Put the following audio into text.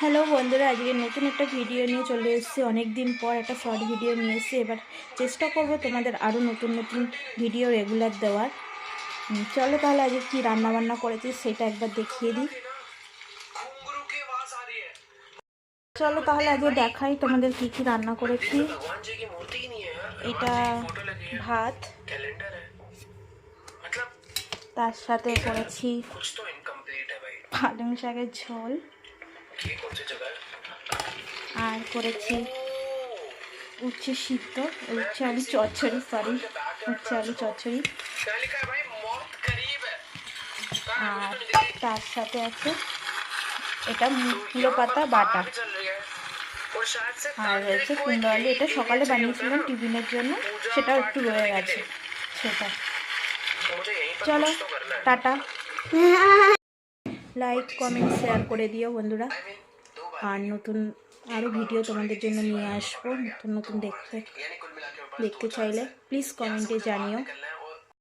Hello বন্ধুরা, আজকে নতুন একটা ভিডিও নিয়ে চলে এসেছি। অনেক দিন পর একটা শর্ট ভিডিও নিয়ে এসেছি। এবার চেষ্টা করব তোমাদের আরও নতুন নতুন ভিডিও রেগুলার দেওয়ার। চলো তাহলে আজকে কী রান্নাবান্না করেছি সেটা একবার দেখিয়ে দিই। চলো তাহলে আজকে দেখাই তোমাদের কী কী রান্না করেছি। এটা ভাত, তার সাথে করেছি পালং শাকের ঝোল, আর করেছি উচ্ছে সিদ্ধ, উচ্ছে আলু চচ্চড়ি, উচ্ছে আলু চচ্চড়ি। আর তার সাথে আছে এটা মূলো পাতা বাটা, আর রয়েছে কুমড়ো আলু। এটা সকালে বানিয়েছিলাম টিফিনের জন্য, সেটাও একটু রয়ে গেছে সেটা। চলো টাটা, লাইক কমেন্ট শেয়ার করে দিও বন্ধুরা। আর নতুন আরও ভিডিও তোমাদের জন্য নিয়ে আসবো। নতুন নতুন দেখতে চাইলে প্লিজ কমেন্টে জানিও।